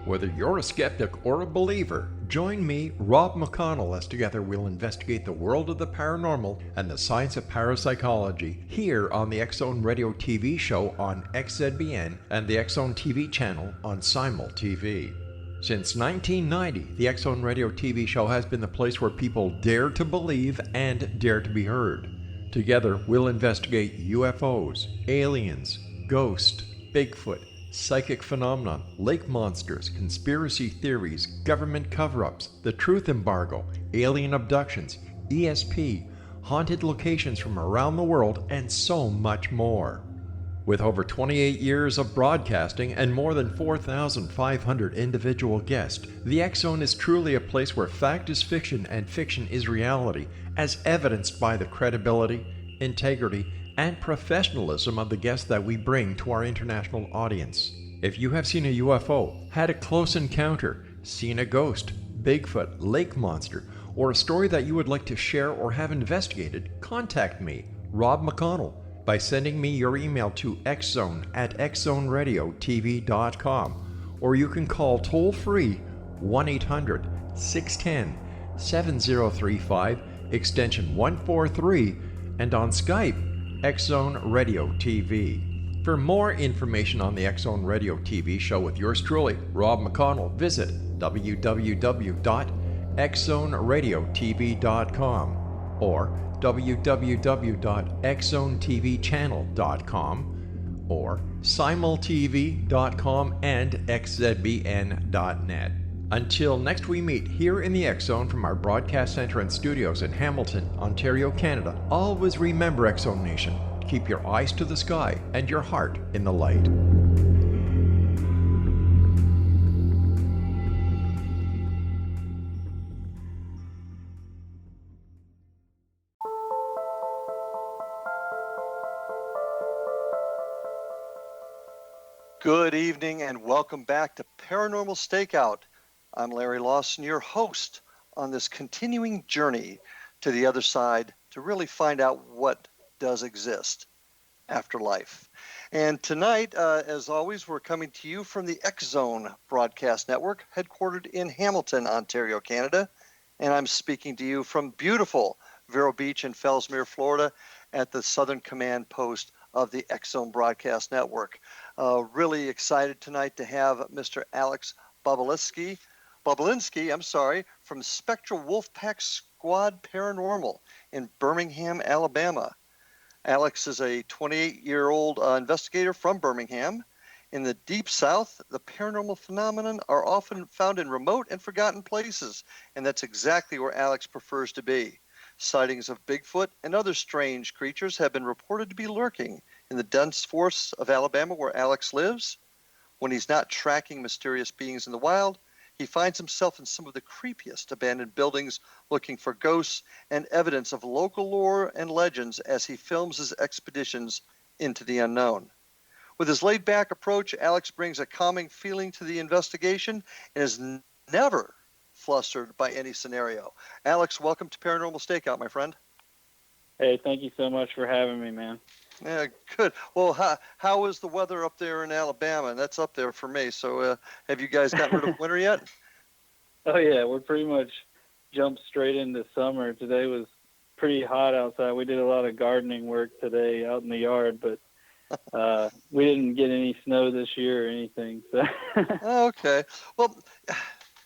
Whether you're a skeptic or a believer, join me, Rob McConnell, as together we'll investigate the world of the paranormal and the science of parapsychology here on the X-Zone Radio TV show on XZBN and the X-Zone TV channel on Simul TV. Since 1990, the X-Zone Radio TV show has been the place where people dare to believe and dare to be heard. Together, we'll investigate UFOs, aliens, ghosts, Bigfoot, psychic phenomena, lake monsters, conspiracy theories, government cover-ups, the truth embargo, alien abductions, ESP, haunted locations from around the world, and so much more. With over 28 years of broadcasting and more than 4,500 individual guests, the X-Zone is truly a place where fact is fiction and fiction is reality, as evidenced by the credibility, integrity, and professionalism of the guests that we bring to our international audience. If you have seen a UFO, had a close encounter, seen a ghost, Bigfoot, lake monster, or a story that you would like to share or have investigated, contact me, Rob McConnell, by sending me your email to xzone@xzoneradiotv.com, or you can call toll-free 1-800-610-7035, extension 143, and on Skype, X-Zone Radio TV. For more information on the X-Zone Radio TV show with yours truly, Rob McConnell, visit www.xzoneradiotv.com or www.xzonetvchannel.com or simultv.com and xzbn.net. Until next we meet here in the X-Zone from our broadcast center and studios in Hamilton, Ontario, Canada, always remember, X-Zone Nation, keep your eyes to the sky and your heart in the light. Good evening and welcome back to Paranormal Stakeout. I'm Larry Lawson, your host on this continuing journey to the other side to really find out what does exist after life. And tonight, as always, we're coming to you from the X-Zone Broadcast Network, headquartered in Hamilton, Ontario, Canada. And I'm speaking to you from beautiful Vero Beach in Fellsmere, Florida, at the Southern Command Post of the X-Zone Broadcast Network. Really excited tonight to have Mr. Alex Bobulinski, from Spectral Wolfpack Squad Paranormal in Birmingham, Alabama. Alex is a 28-year-old investigator from Birmingham. In the Deep South, the paranormal phenomenon are often found in remote and forgotten places, and that's exactly where Alex prefers to be. Sightings of Bigfoot and other strange creatures have been reported to be lurking in the dense forests of Alabama where Alex lives. When he's not tracking mysterious beings in the wild, he finds himself in some of the creepiest abandoned buildings looking for ghosts and evidence of local lore and legends as he films his expeditions into the unknown. With his laid-back approach, Alex brings a calming feeling to the investigation and is never flustered by any scenario. Alex, welcome to Paranormal Stakeout, my friend. Hey, thank you so much for having me, man. Yeah, good. Well, how is the weather up there in Alabama? And that's up there for me. So have you guys gotten rid of winter yet? Oh, yeah, we're pretty much jumped straight into summer. Today was pretty hot outside. We did a lot of gardening work today out in the yard, but we didn't get any snow this year or anything. So. Okay. Well,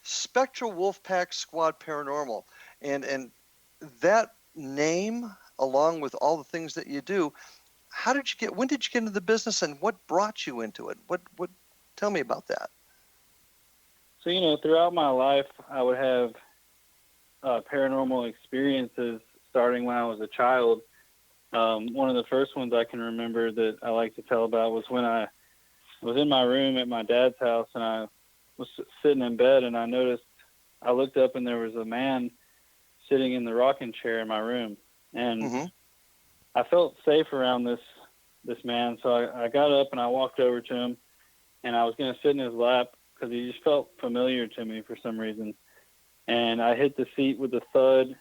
Spectral Wolfpack Squad Paranormal, and that name, along with all the things that you do, when did you get into the business and what brought you into it? What tell me about that. So, throughout my life, I would have paranormal experiences starting when I was a child. One of the first ones I can remember that I like to tell about was when I was in my room at my dad's house and I was sitting in bed and I looked up and there was a man sitting in the rocking chair in my room. And I felt safe around this man, so I got up and I walked over to him, and I was going to sit in his lap because he just felt familiar to me for some reason. And I hit the seat with a thud,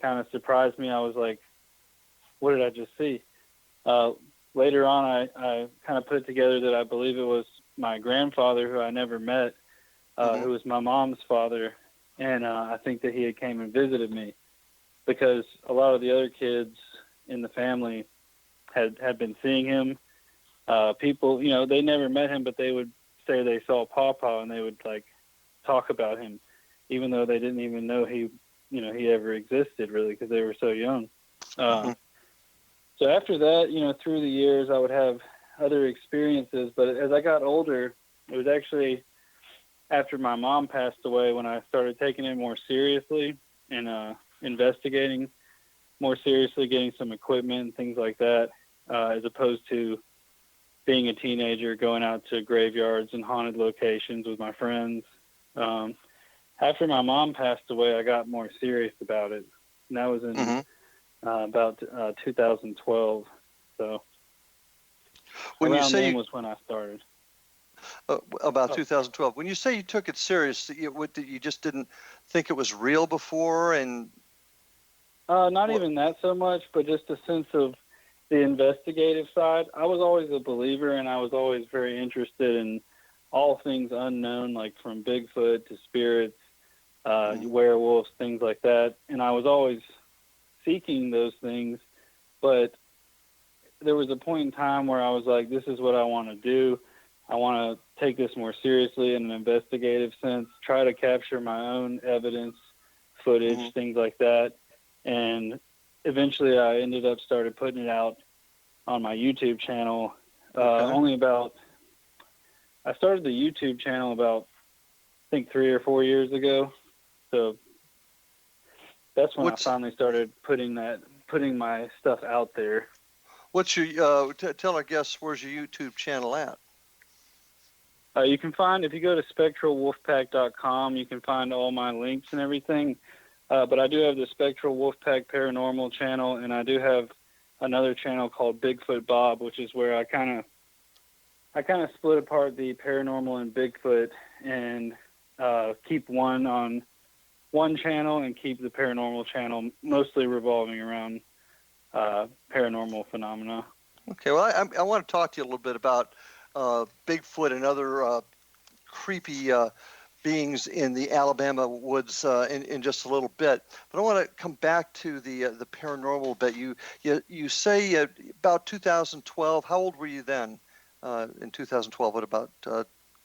kind of surprised me. I was like, what did I just see? Later on, I kind of put it together that I believe it was my grandfather, who I never met, who was my mom's father, and I think that he had came and visited me because a lot of the other kids in the family had been seeing him. People, they never met him, but they would say they saw Pawpaw, and they would like talk about him, even though they didn't even know he ever existed really, because they were so young. So after that, through the years, I would have other experiences, but as I got older, it was actually after my mom passed away when I started taking it more seriously and investigating more seriously, getting some equipment and things like that, as opposed to being a teenager, going out to graveyards and haunted locations with my friends. After my mom passed away, I got more serious about it. And that was in about 2012. So when around you say then was when I started. About 2012. When you say you took it serious, you just didn't think it was real before, and not even that so much, but just a sense of the investigative side. I was always a believer, and I was always very interested in all things unknown, like from Bigfoot to spirits, werewolves, things like that. And I was always seeking those things, but there was a point in time where I was like, this is what I want to do. I want to take this more seriously in an investigative sense, try to capture my own evidence, footage, things like that. And eventually I ended up started putting it out on my YouTube channel. I started the YouTube channel about, I think, 3 or 4 years ago. So that's when I finally started putting my stuff out there. What's your, tell our guests, where's your YouTube channel at? You can find, if you go to spectralwolfpack.com, you can find all my links and everything. But I do have the Spectral Wolfpack Paranormal channel, and I do have another channel called Bigfoot Bob, which is where I kind of split apart the paranormal and Bigfoot and keep one on one channel and keep the paranormal channel mostly revolving around paranormal phenomena. Okay, well, I want to talk to you a little bit about Bigfoot and other creepy beings in the Alabama woods in just a little bit. But I want to come back to the paranormal bit. You say about 2012. How old were you then in 2012? What, about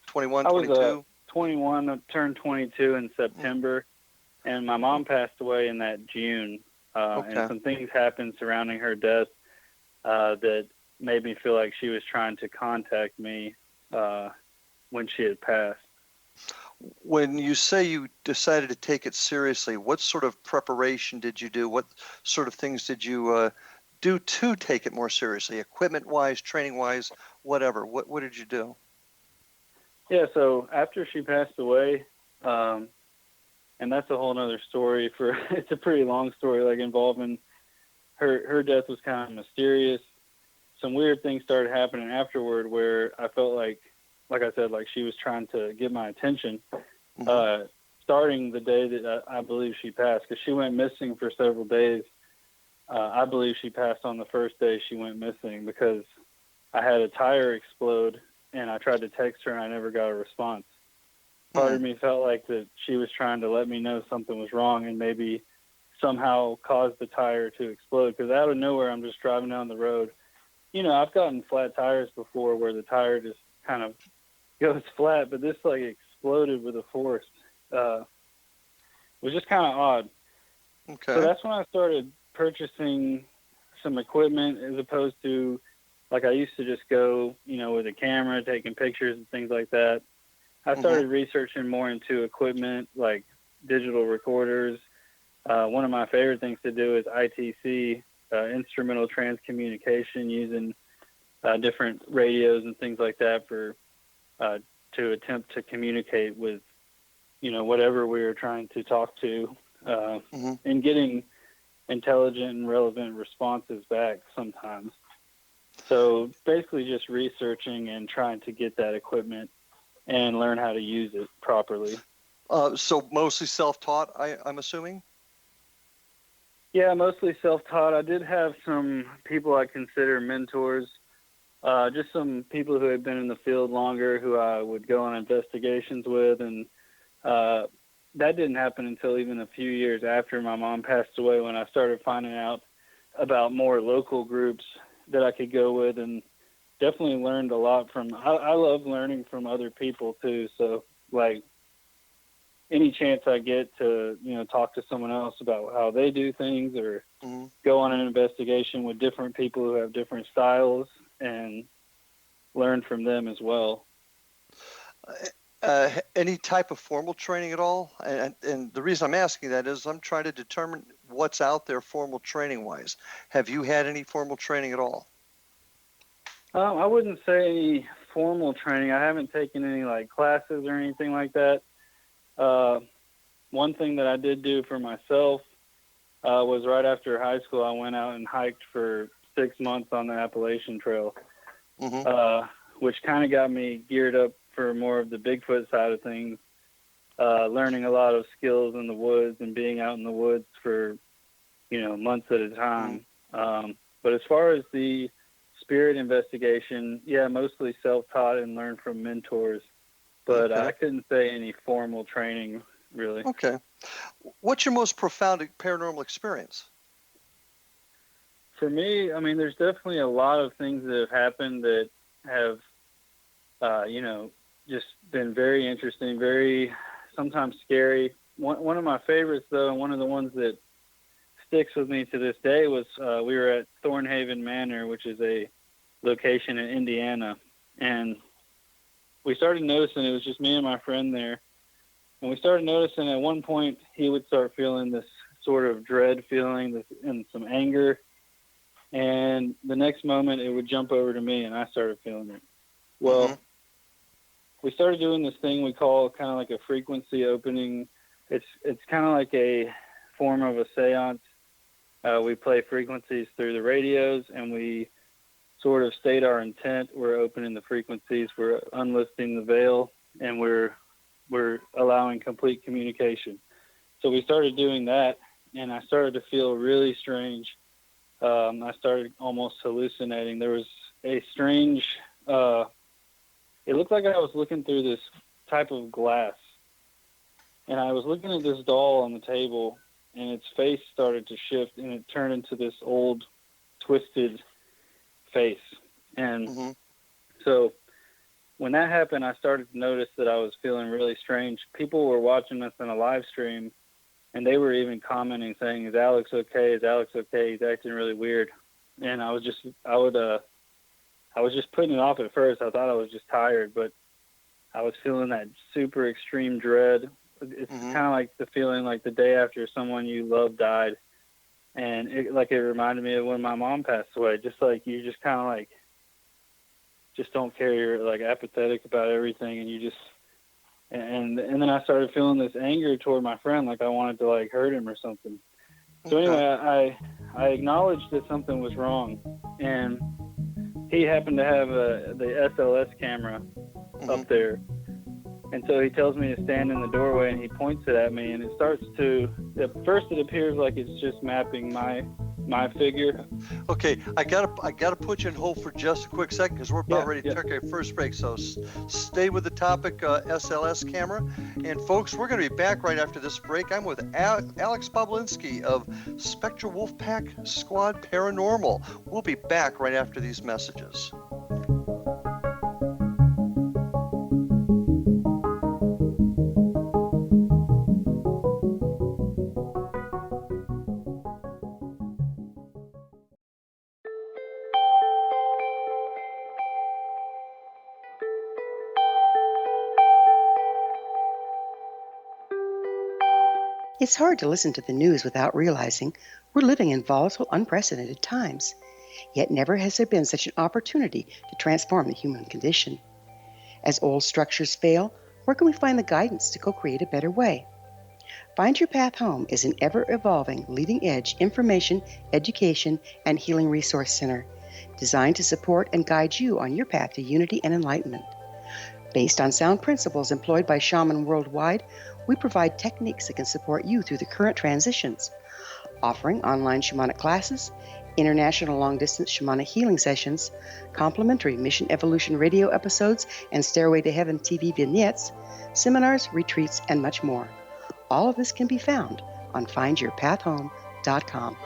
21, 22? I was 21. I turned 22 in September, and my mom passed away in that June. And some things happened surrounding her death that made me feel like she was trying to contact me when she had passed. When you say you decided to take it seriously, what sort of preparation did you do? What sort of things did you do to take it more seriously, equipment-wise, training-wise, whatever? What did you do? Yeah, so after she passed away, and that's a whole other story it's a pretty long story, like involving her death was kind of mysterious. Some weird things started happening afterward where I felt like I said, like she was trying to get my attention, starting the day that I believe she passed, because she went missing for several days. I believe she passed on the first day she went missing because I had a tire explode, and I tried to text her, and I never got a response. Part of me felt like that she was trying to let me know something was wrong and maybe somehow caused the tire to explode, because out of nowhere I'm just driving down the road. I've gotten flat tires before where the tire just kind of goes flat, but this like exploded with a force. It was just kind of odd. Okay. So that's when I started purchasing some equipment, as opposed to, like, I used to just go, with a camera, taking pictures and things like that. I started researching more into equipment, like digital recorders. One of my favorite things to do is ITC, instrumental transcommunication, using different radios and things like that to attempt to communicate with, whatever we were trying to talk to, and getting intelligent and relevant responses back sometimes. So basically just researching and trying to get that equipment and learn how to use it properly. So mostly self-taught, I'm assuming? Yeah, mostly self-taught. I did have some people I consider mentors, just some people who had been in the field longer who I would go on investigations with and That didn't happen until even a few years after my mom passed away, when I started finding out about more local groups that I could go with, and definitely learned a lot from, I love learning from other people too. So like any chance I get to, talk to someone else about how they do things, or go on an investigation with different people who have different styles, and learn from them as well. Any type of formal training at all? And the reason I'm asking that is I'm trying to determine what's out there formal training wise. Have you had any formal training at all? I wouldn't say any formal training. I haven't taken any like classes or anything like that. One thing that I did do for myself was right after high school, I went out and hiked for 6 months on the Appalachian Trail, which kind of got me geared up for more of the Bigfoot side of things, learning a lot of skills in the woods and being out in the woods for, months at a time. But as far as the spirit investigation, yeah, mostly self-taught and learned from mentors, but I couldn't say any formal training, really. Okay. What's your most profound paranormal experience? For me, I mean, there's definitely a lot of things that have happened that have, just been very interesting, very sometimes scary. One of my favorites, though, and one of the ones that sticks with me to this day was we were at Thornhaven Manor, which is a location in Indiana, and we started noticing, it was just me and my friend there, and we started noticing at one point he would start feeling this sort of dread feeling and some anger, and the next moment it would jump over to me and I started feeling it. Well, we started doing this thing we call kind of like a frequency opening. It's kind of like a form of a seance. We play frequencies through the radios, and we sort of state our intent. We're opening the frequencies, we're unlifting the veil, and we're allowing complete communication. So we started doing that, and I started to feel really strange. I started almost hallucinating. There was a strange, it looked like I was looking through this type of glass, and I was looking at this doll on the table, and its face started to shift, and it turned into this old twisted face. And so when that happened, I started to notice that I was feeling really strange. People were watching us on a live stream, and they were even commenting, saying, "Is Alex okay? Is Alex okay? He's acting really weird." And I was just putting it off at first. I thought I was just tired, but I was feeling that super extreme dread. It's kind of like the feeling like the day after someone you love died. And it reminded me of when my mom passed away. Just like you just kind of like, just don't care. You're like apathetic about everything. And you just, and then I started feeling this anger toward my friend. Like I wanted to like hurt him or something. So anyway, I acknowledged that something was wrong, and he happened to have the SLS camera up there. And so he tells me to stand in the doorway, and he points it at me, and it starts to, at first it appears like it's just mapping my figure. Okay, I gotta put you on hold for just a quick second, because we're about ready to take our first break. So stay with the topic, SLS camera. And folks, we're going to be back right after this break. I'm with Alex Bobulinski of Spectral Wolfpack Squad Paranormal. We'll be back right after these messages. It's hard to listen to the news without realizing we're living in volatile, unprecedented times. Yet never has there been such an opportunity to transform the human condition. As old structures fail, where can we find the guidance to co-create a better way? Find Your Path Home is an ever-evolving, leading-edge information, education, and healing resource center designed to support and guide you on your path to unity and enlightenment. Based on sound principles employed by shaman worldwide, we provide techniques that can support you through the current transitions, offering online shamanic classes, international long-distance shamanic healing sessions, complimentary Mission Evolution radio episodes and Stairway to Heaven TV vignettes, seminars, retreats, and much more. All of this can be found on findyourpathhome.com.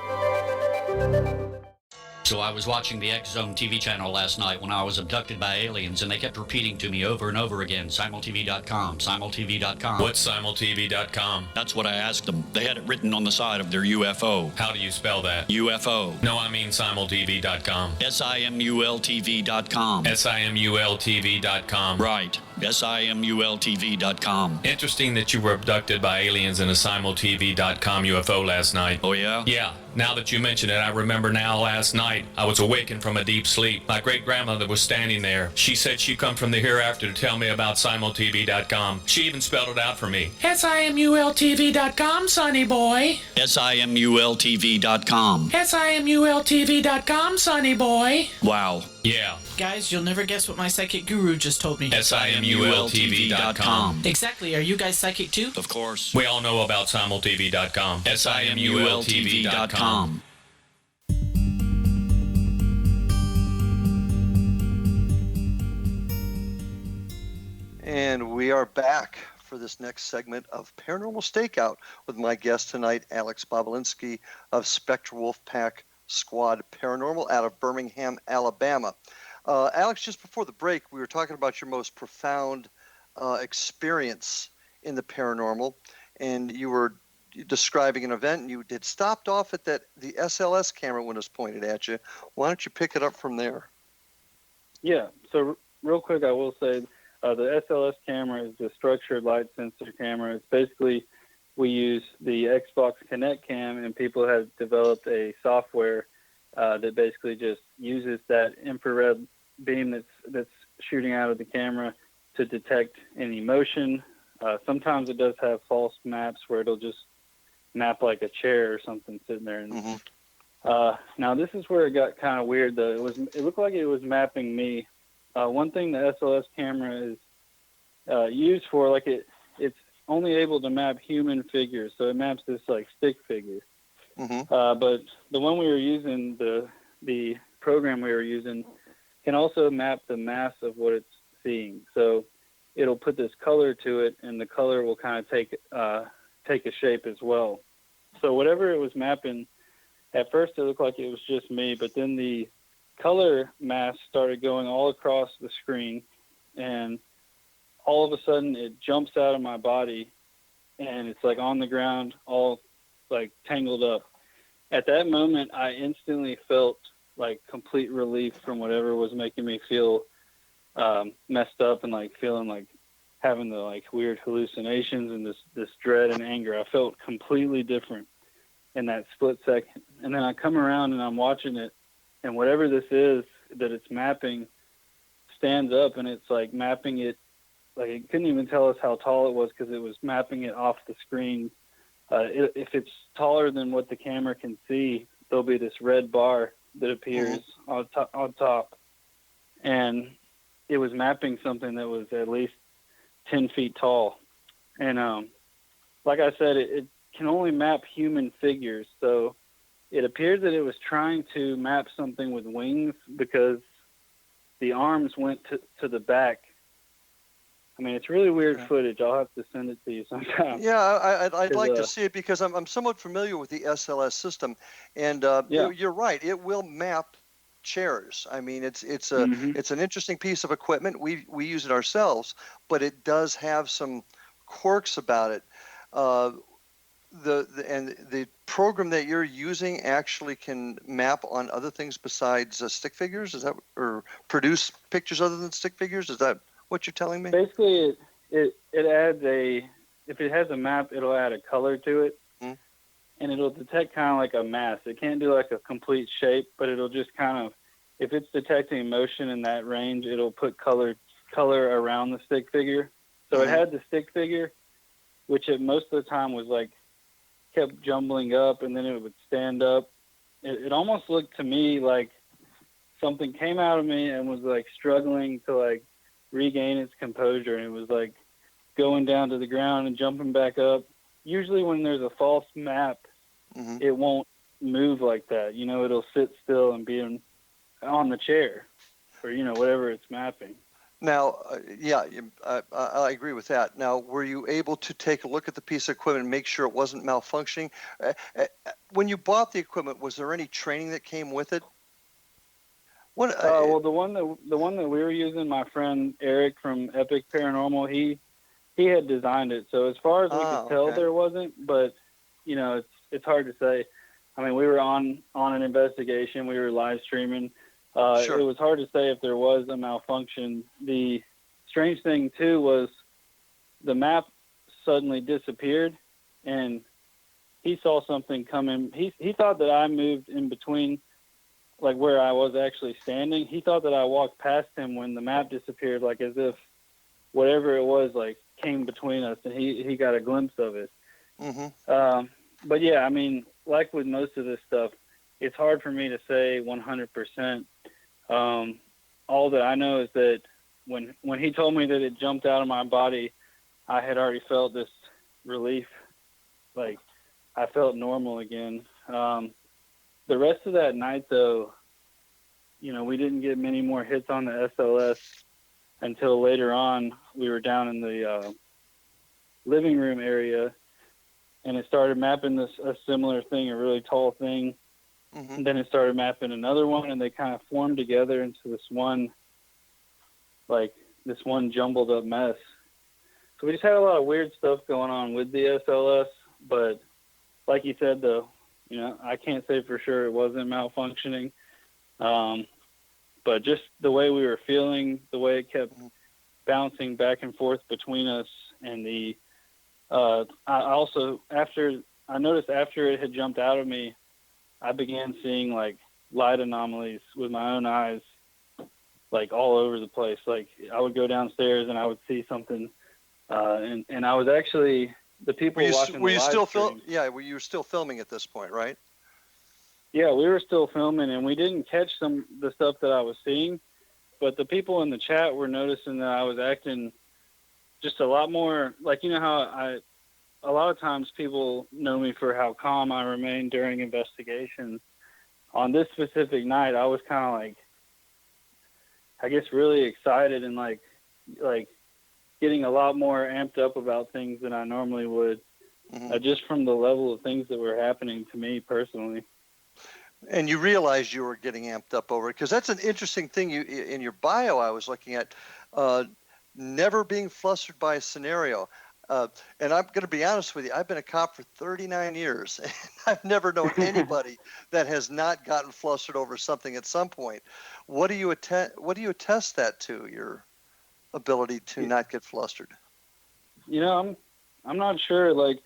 So I was watching the X Zone TV channel last night when I was abducted by aliens, and they kept repeating to me over and over again, simultv.com, simultv.com. What's simultv.com? That's what I asked them. They had it written on the side of their UFO. How do you spell that? UFO. No, I mean simultv.com. simultv.com. simultv.com. Right. simultv.com. Interesting that you were abducted by aliens in a simultv.com UFO last night. Oh, yeah? Yeah. Now that you mention it, I remember now last night I was awakened from a deep sleep. My great-grandmother was standing there. She said she'd come from the hereafter to tell me about simultv.com. She even spelled it out for me. simultv.com, sonny boy. simultv.com. simultv.com, sonny boy. Wow. Yeah. Guys, you'll never guess what my psychic guru just told me. simultv.com. Exactly. Are you guys psychic too? Of course. We all know about simultv.com. simultv.com. And we are back for this next segment of Paranormal Stakeout with my guest tonight, Alex Bobulinski of Spectre Wolfpack Squad Paranormal out of Birmingham, Alabama. Alex, just before the break, we were talking about your most profound experience in the paranormal, and you were describing an event, and you had stopped off at the SLS camera when it was pointed at you. Why don't you pick it up from there? Yeah. So real quick, I will say the SLS camera is the structured light sensor camera. It's basically, we use the Xbox Kinect Cam, and people have developed a software that basically just uses that infrared beam that's shooting out of the camera to detect any motion. Sometimes it does have false maps where it'll just map like a chair or something sitting there. And now this is where it got kind of weird, though. It looked like it was mapping me. One thing the SLS camera is used for, like it's only able to map human figures, so it maps this like stick figure. But the one we were using, the program we were using, can also map the mass of what it's seeing. So it'll put this color to it, and the color will kind of take a shape as well. So whatever it was mapping, at first it looked like it was just me, but then the color mass started going all across the screen, and all of a sudden it jumps out of my body, and it's like on the ground, all like tangled up. At that moment, I instantly felt like complete relief from whatever was making me feel messed up and like feeling like having the like weird hallucinations and this dread and anger. I felt completely different in that split second. And then I come around and I'm watching it, and whatever this is that it's mapping stands up, and it's like mapping it, like it couldn't even tell us how tall it was because it was mapping it off the screen. If it's taller than what the camera can see, there'll be this red bar that appears on top. And it was mapping something that was at least 10 feet tall. And like I said, it can only map human figures. So it appears that it was trying to map something with wings because the arms went to the back. I mean, it's really weird footage. I'll have to send it to you sometime. Yeah, I'd like to see it because I'm somewhat familiar with the SLS system, and you're right. It will map chairs. I mean, it's an interesting piece of equipment. We use it ourselves, but it does have some quirks about it. The program that you're using actually can map on other things besides stick figures. Is that, or produce pictures other than stick figures? Is that what you're telling me? Basically, it adds if it has a map, it'll add a color to it, and it'll detect kind of like a mass. It can't do like a complete shape, but it'll just kind of, if it's detecting motion in that range, it'll put color around the stick figure. So it had the stick figure, which it most of the time was like kept jumbling up, and then it would stand up. It almost looked to me like something came out of me and was like struggling to like regain its composure, and it was like going down to the ground and jumping back up. Usually when there's a false map, it won't move like that. You know, it'll sit still and be on the chair, or whatever it's mapping. Now, I agree with that. Now, were you able to take a look at the piece of equipment and make sure it wasn't malfunctioning? When you bought the equipment, was there any training that came with it? Well, the one that we were using, my friend Eric from Epic Paranormal, he had designed it. So as far as we could tell, there wasn't. But it's hard to say. I mean, we were on an investigation. We were live streaming. Sure. It was hard to say if there was a malfunction. The strange thing too was the map suddenly disappeared, and he saw something coming. He thought that I moved in between, like where I was actually standing. He thought that I walked past him when the map disappeared, like as if whatever it was like came between us, and he got a glimpse of it. Mm-hmm. But yeah, I mean, like with most of this stuff, it's hard for me to say 100%. All that I know is that when he told me that it jumped out of my body, I had already felt this relief, like I felt normal again. The rest of that night, though, we didn't get many more hits on the SLS until later on. We were down in the living room area, and it started mapping a similar thing, a really tall thing. Mm-hmm. And then it started mapping another one, and they kind of formed together into this one jumbled up mess. So we just had a lot of weird stuff going on with the SLS, but like you said, though, I can't say for sure it wasn't malfunctioning. But just the way we were feeling, the way it kept bouncing back and forth between us, and I noticed after it had jumped out of me, I began seeing like light anomalies with my own eyes, like all over the place. Like I would go downstairs and I would see something, and I was actually the people watching the live stream. Were you still filming at this point, right? Yeah, we were still filming, and we didn't catch the stuff that I was seeing, but the people in the chat were noticing that I was acting just a lot more like, how a lot of times people know me for how calm I remain during investigations. On this specific night, I was kind of like, I guess, really excited and like getting a lot more amped up about things than I normally would, just from the level of things that were happening to me personally. And you realized you were getting amped up over it, because that's an interesting thing. In your bio, I was looking at never being flustered by a scenario. And I'm going to be honest with you, I've been a cop for 39 years, and I've never known anybody that has not gotten flustered over something at some point. What do you attest that to, your ability to not get flustered? I'm not sure. Like,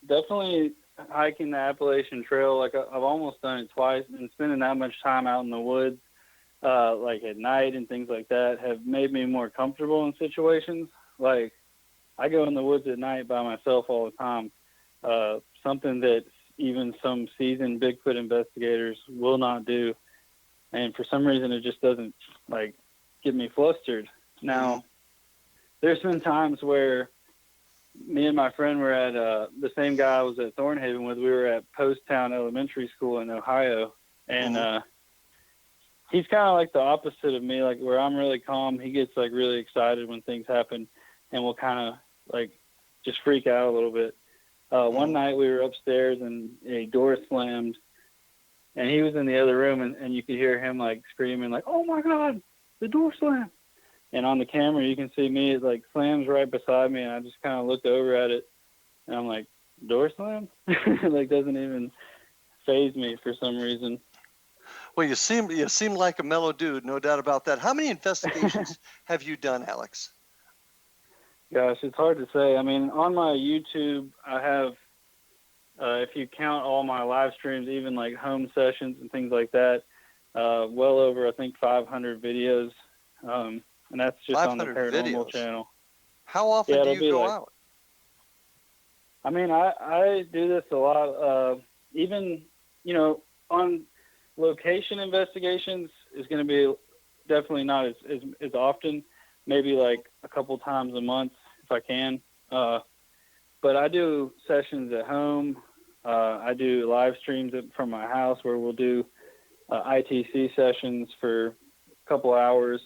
definitely hiking the Appalachian Trail. Like, I've almost done it twice, and spending that much time out in the woods, like at night and things like that, have made me more comfortable in situations. Like, I go in the woods at night by myself all the time, something that even some seasoned Bigfoot investigators will not do. And for some reason, it just doesn't, like, get me flustered. Now, there's been times where me and my friend were at the same guy I was at Thornhaven with. We were at Posttown Elementary School in Ohio, and he's kind of like the opposite of me, like where I'm really calm. He gets like really excited when things happen, and will kind of like just freak out a little bit. One night we were upstairs and a door slammed, and he was in the other room, and you could hear him like screaming like, "Oh my God, the door slammed!" And on the camera you can see me, it like slams right beside me, and I just kind of looked over at it, and I'm like, "Door slam?" Like, doesn't even faze me for some reason. Well, you seem like a mellow dude, no doubt about that. How many investigations have you done, Alex? Gosh, it's hard to say. I mean, on my YouTube, I have, if you count all my live streams, even like home sessions and things like that, well over, I think, 500 videos. And that's just on the Paranormal channel. How often do you go out? I mean, I do this a lot. Even, on location investigations is going to be definitely not as often, maybe like a couple times a month if I can. But I do sessions at home. I do live streams from my house where we'll do ITC sessions for a couple hours.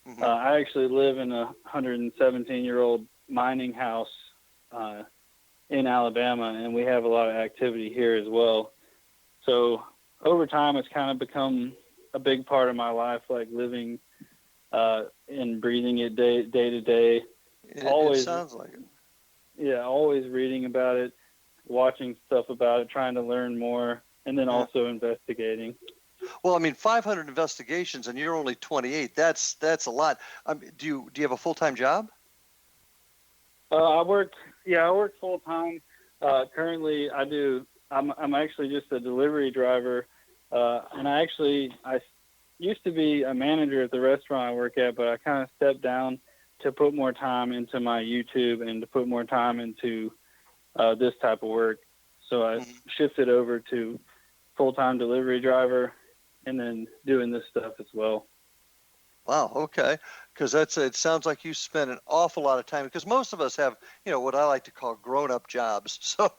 Mhm. I actually live in a 117-year-old mining house in Alabama, and we have a lot of activity here as well. So over time, it's kind of become a big part of my life, like living and breathing it day to day. It sounds like it. Yeah, always reading about it, watching stuff about it, trying to learn more, and then also investigating. Well, I mean, 500 investigations, and you're only 28. That's a lot. Do you have a full-time job? I work full time. Currently, I'm actually just a delivery driver, and I used to be a manager at the restaurant I work at, but I kind of stepped down to put more time into my YouTube and to put more time into this type of work. So I shifted over to full-time delivery driver and then doing this stuff as well. Wow. Okay. Because it sounds like you spend an awful lot of time, because most of us have, what I like to call grown-up jobs. So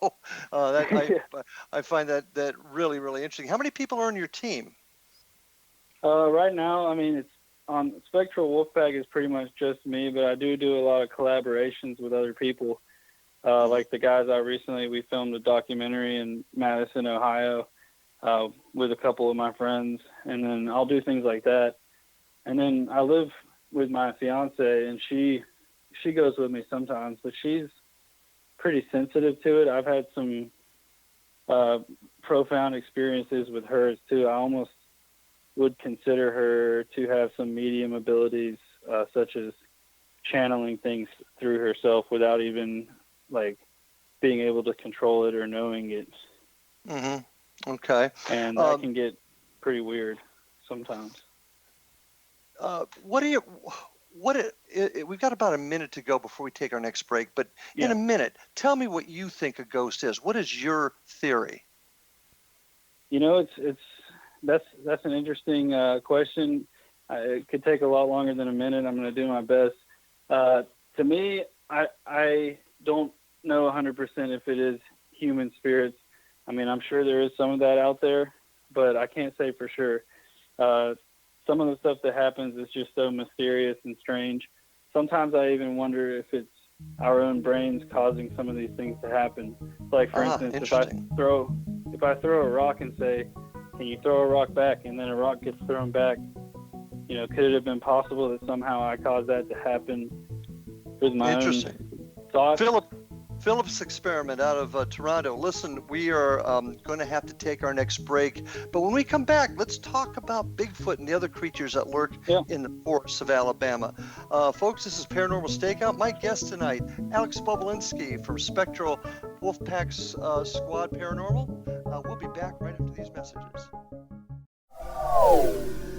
I find that really, really interesting. How many people are on your team? Right now, I mean, it's on Spectral Wolfpack is pretty much just me, but I do a lot of collaborations with other people. Like the guys we filmed a documentary in Madison, Ohio, with a couple of my friends, and then I'll do things like that. And then I live with my fiance, and she goes with me sometimes, but she's pretty sensitive to it. I've had some profound experiences with hers too. I almost would consider her to have some medium abilities, such as channeling things through herself without even like being able to control it or knowing it. Mm-hmm. Okay. And that can get pretty weird sometimes. We've got about a minute to go before we take our next break, but in a minute, tell me what you think a ghost is. What is your theory? That's an interesting question. It could take a lot longer than a minute. I'm going to do my best. To me, I don't know 100% if it is human spirits. I mean, I'm sure there is some of that out there, but I can't say for sure. Some of the stuff that happens is just so mysterious and strange. Sometimes I even wonder if it's our own brains causing some of these things to happen. Like, for instance, if I throw a rock and say, "Can you throw a rock back?" and then a rock gets thrown back, could it have been possible that somehow I caused that to happen with my own thoughts? Philip's experiment out of Toronto. Listen, we are going to have to take our next break, but when we come back, let's talk about Bigfoot and the other creatures that lurk in the forests of Alabama. Folks, this is Paranormal Stakeout. My guest tonight, Alex Bobulinski from Spectral Wolfpack's Squad Paranormal. We'll be back right after these messages.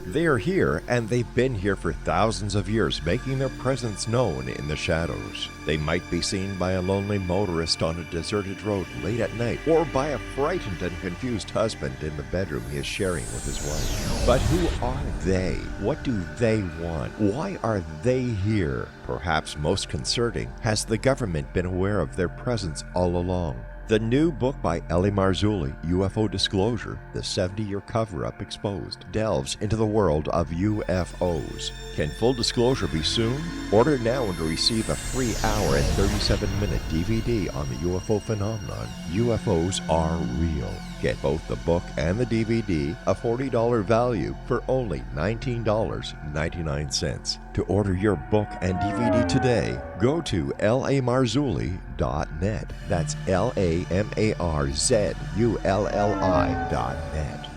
They are here, and they've been here for thousands of years, making their presence known in the shadows. They might be seen by a lonely motorist on a deserted road late at night, or by a frightened and confused husband in the bedroom he is sharing with his wife. But who are they? What do they want? Why are they here? Perhaps most concerning, has the government been aware of their presence all along? The new book by Ellie Marzulli, UFO Disclosure, the 70-year cover-up exposed, delves into the world of UFOs. Can full disclosure be soon? Order now and receive a free hour and 37-minute DVD on the UFO phenomenon. UFOs are real. Get both the book and the DVD, a $40 value, for only $19.99. To order your book and DVD today, go to lamarzulli.net. That's LAMARZULLI.net.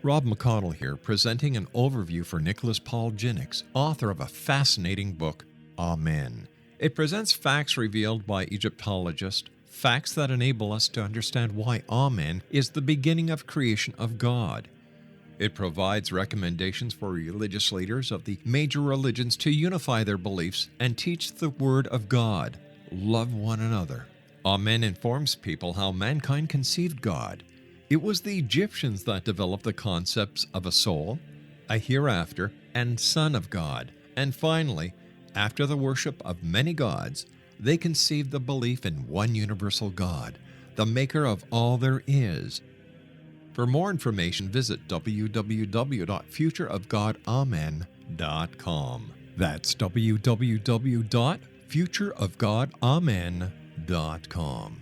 Rob McConnell here, presenting an overview for Nicholas Paul Jennings, author of a fascinating book, Amen. It presents facts revealed by Egyptologists, facts that enable us to understand why Amen is the beginning of creation of God. It provides recommendations for religious leaders of the major religions to unify their beliefs and teach the Word of God. Love one another. Amen informs people how mankind conceived God. It was the Egyptians that developed the concepts of a soul, a hereafter, and Son of God. And finally, after the worship of many gods, They conceived the belief in one universal God, the maker of all there is. For more information, visit www.futureofgodamen.com. That's www.futureofgodamen.com.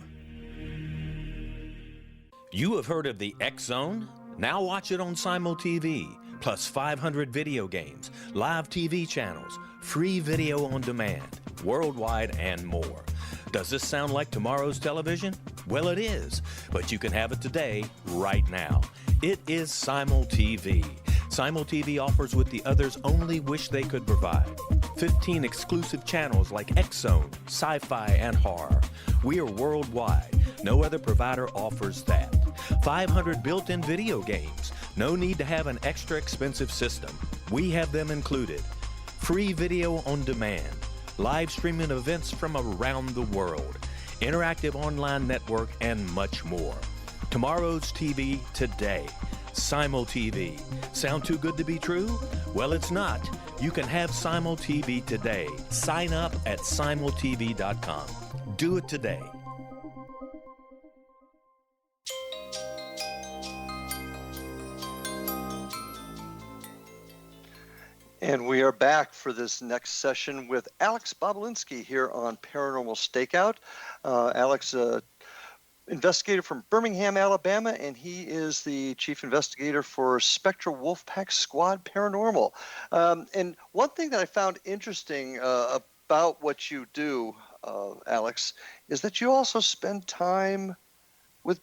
You have heard of the X Zone? Now watch it on Simul TV, plus 500 video games, live TV channels, free video on demand, worldwide, and more. Does this sound like tomorrow's television? Well, it is, but you can have it today, right now. It is Simul TV. Simul TV offers what the others only wish they could provide. 15 exclusive channels like X Zone, sci-fi, and horror. We are worldwide. No other provider offers that. 500 built-in video games. No need to have an extra expensive system. We have them included. Free video on demand. Live streaming events from around the world. Interactive online network, and much more. Tomorrow's TV today. Simul TV. Sound too good to be true? Well, it's not. You can have Simul TV today. Sign up at simultv.com. Do it today. And we are back for this next session with Alex Bobulinski here on Paranormal Stakeout. Alex, investigator from Birmingham, Alabama, and he is the chief investigator for Spectral Wolfpack Squad Paranormal. And one thing that I found interesting about what you do, Alex, is that you also spend time with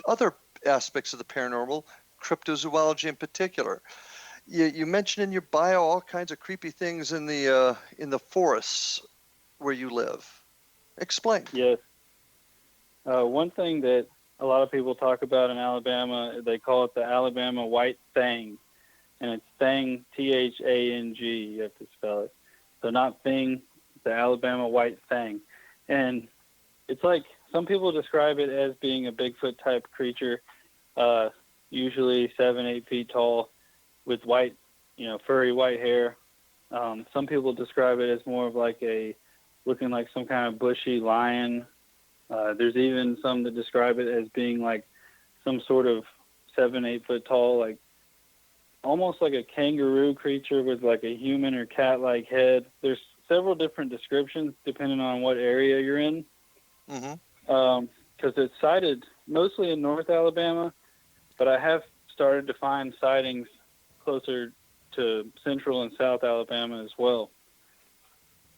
other aspects of the paranormal, cryptozoology in particular. You mentioned in your bio all kinds of creepy things in the forests where you live. Explain. Yes. One thing that a lot of people talk about in Alabama, they call it the Alabama white thing, and it's thing, Thang. You have to spell it. So not thing, the Alabama white thing, and it's like some people describe it as being a Bigfoot type creature, usually 7-8 feet tall, with white, furry white hair. Some people describe it as more of like looking like some kind of bushy lion. There's even some that describe it as being like some sort of 7-8 foot tall, like almost like a kangaroo creature with like a human or cat-like head. There's several different descriptions depending on what area you're in. Because it's sighted mostly in North Alabama, but I have started to find sightings closer to Central and South Alabama as well.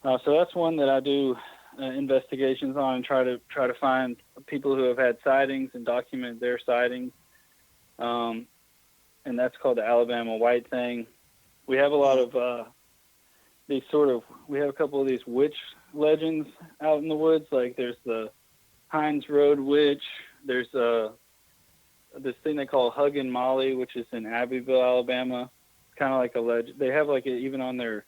So that's one that I do investigations on and try to find people who have had sightings and document their sightings. And that's called the Alabama white thing. We have a lot of we have a couple of these witch legends out in the woods. Like there's the Hines Road Witch. There's this thing they call Huggin' Molly, which is in Abbeville, Alabama. It's kind of like a legend. They have like even on their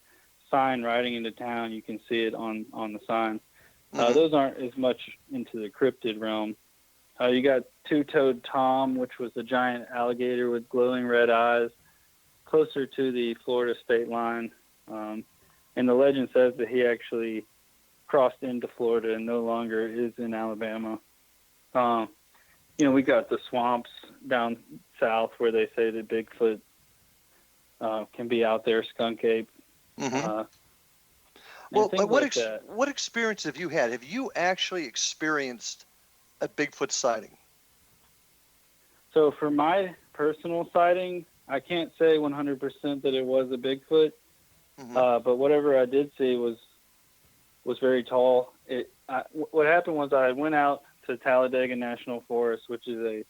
sign riding into town, you can see it on the sign. Those aren't as much into the cryptid realm. You got Two-Toed Tom, which was a giant alligator with glowing red eyes, closer to the Florida state line. And the legend says that he actually crossed into Florida and no longer is in Alabama. We got the swamps down south where they say that Bigfoot can be out there, skunk ape. Well, what experience have you had? Have you actually experienced a Bigfoot sighting? So for my personal sighting, I can't say 100% that it was a Bigfoot, but whatever I did see was very tall. What happened was I went out to Talladega National Forest, which is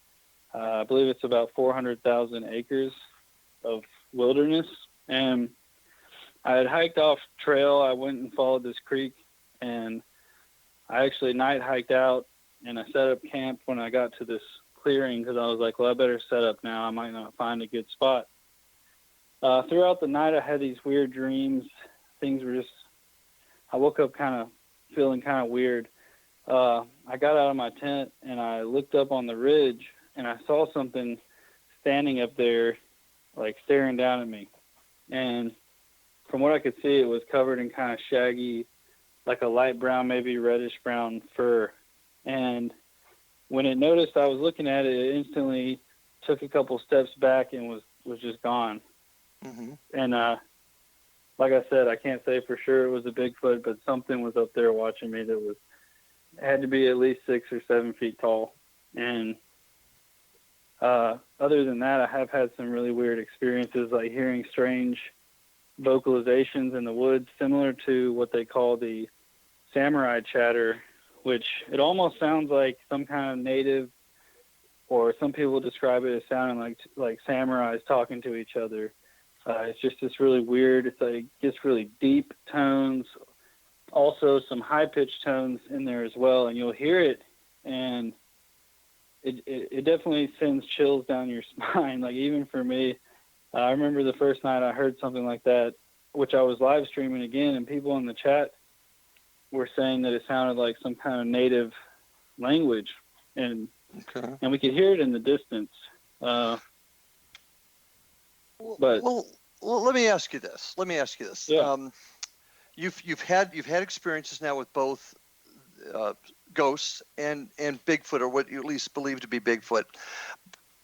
I believe it's about 400,000 acres of wilderness, and I had hiked off trail. I went and followed this creek, and I actually night hiked out, and I set up camp when I got to this clearing because I was like, well, I better set up now. I might not find a good spot. Throughout the night, I had these weird dreams. Things were I woke up kind of feeling kind of weird. I got out of my tent, and I looked up on the ridge, and I saw something standing up there, like staring down at me. And from what I could see, it was covered in kind of shaggy like a light brown, maybe reddish brown fur. And when it noticed I was looking at it, it instantly took a couple steps back and was just gone. Mm-hmm. And like I said, I can't say for sure it was a Bigfoot, but something was up there watching me that had to be at least 6 or 7 feet tall. And other than that, I have had some really weird experiences, like hearing strange vocalizations in the woods, similar to what they call the samurai chatter, which it almost sounds like some kind of native, or some people describe it as sounding like samurais talking to each other. It's just this really weird, it's like gets really deep tones, also some high-pitched tones in there as well, and you'll hear it, and it definitely sends chills down your spine. Like, even for me, I remember the first night I heard something like that, which I was live streaming again, and people in the chat were saying that it sounded like some kind of native language, and we could hear it in the distance. But well, let me ask you this. Yeah. You've had experiences now with both ghosts and Bigfoot, or what you at least believe to be Bigfoot.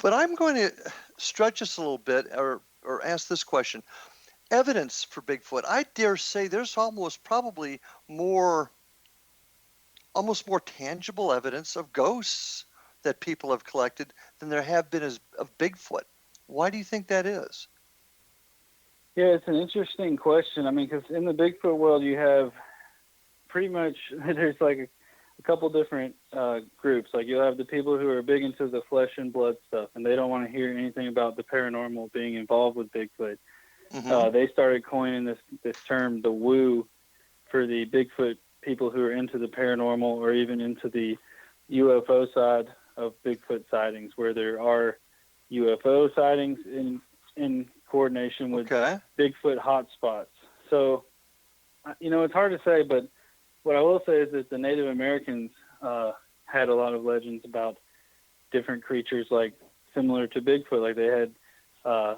But I'm going to stretch this a little bit, or ask this question: evidence for Bigfoot. I dare say there's almost more tangible evidence of ghosts that people have collected than there have been of Bigfoot. Why do you think that is? Yeah, it's an interesting question. I mean, because in the Bigfoot world, you have pretty much, there's like a couple different groups. Like, you'll have the people who are big into the flesh and blood stuff, and they don't want to hear anything about the paranormal being involved with Bigfoot. Mm-hmm. They started coining this term, the woo, for the Bigfoot people who are into the paranormal, or even into the UFO side of Bigfoot sightings, where there are UFO sightings in coordination with Bigfoot hotspots. So, it's hard to say, but what I will say is that the Native Americans had a lot of legends about different creatures, like similar to Bigfoot. Like, they had, I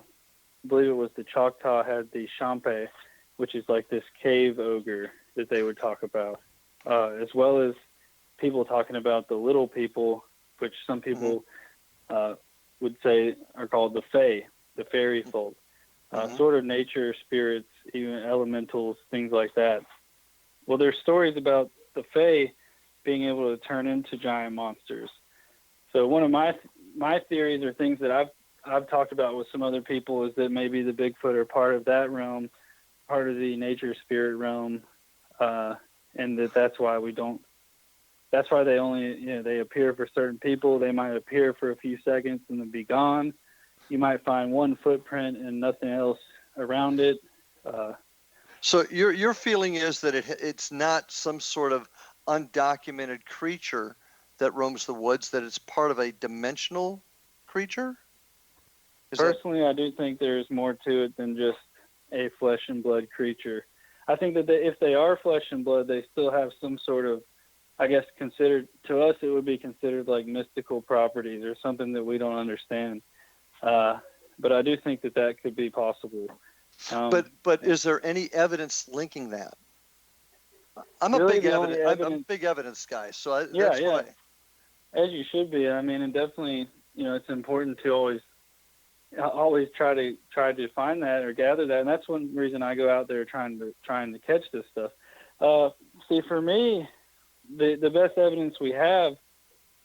believe it was the Choctaw had the Champe, which is like this cave ogre that they would talk about, as well as people talking about the little people, which some people would say are called the Fae, the fairy folk, sort of nature spirits, even elementals, things like that. Well, there's stories about the Fae being able to turn into giant monsters. So one of my theories, or things that I've talked about with some other people, is that maybe the Bigfoot are part of that realm, part of the nature spirit realm, and that's why that's why they only, they appear for certain people. They might appear for a few seconds and then be gone. You might find one footprint and nothing else around it. So your feeling is that it's not some sort of undocumented creature that roams the woods, that it's part of a dimensional creature? Personally, I do think there's more to it than just a flesh and blood creature. I think that if they are flesh and blood, they still have some sort of, I guess, considered, to us, it would be considered like mystical properties, or something that we don't understand. But I do think that could be possible. But is there any evidence linking that? I'm really I'm a big evidence guy, so that's why. As you should be. I mean, and definitely, it's important to always try to find that or gather that, and that's one reason I go out there trying to catch this stuff. See, for me, the best evidence we have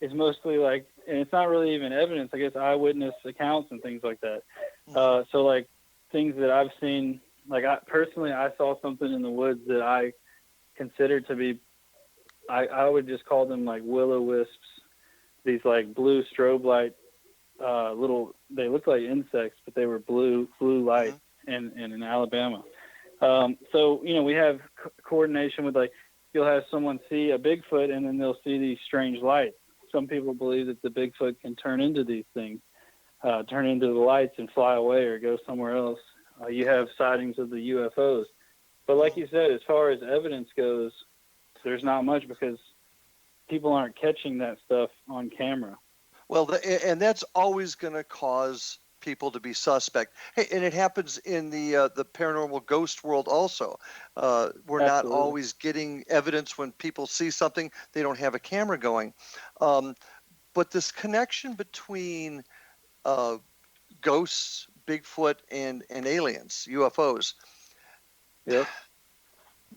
is mostly like, and it's not really even evidence, I guess, eyewitness accounts and things like that. So like things that I've seen, like I saw something in the woods that I considered to be, I would just call them like will-o-wisps, these like blue strobe light they looked like insects, but they were blue light in Alabama. So, we have coordination with, like, you'll have someone see a Bigfoot and then they'll see these strange lights. Some people believe that the Bigfoot can turn into these things, turn into the lights and fly away or go somewhere else. You have sightings of the UFOs. But like you said, as far as evidence goes, there's not much, because people aren't catching that stuff on camera. Well, and that's always going to cause people to be suspect. Hey, and it happens in the paranormal ghost world also. We're not Absolutely. always getting evidence when people see something. They don't have a camera going. But this connection between ghosts, Bigfoot, and aliens, UFOs, Yep.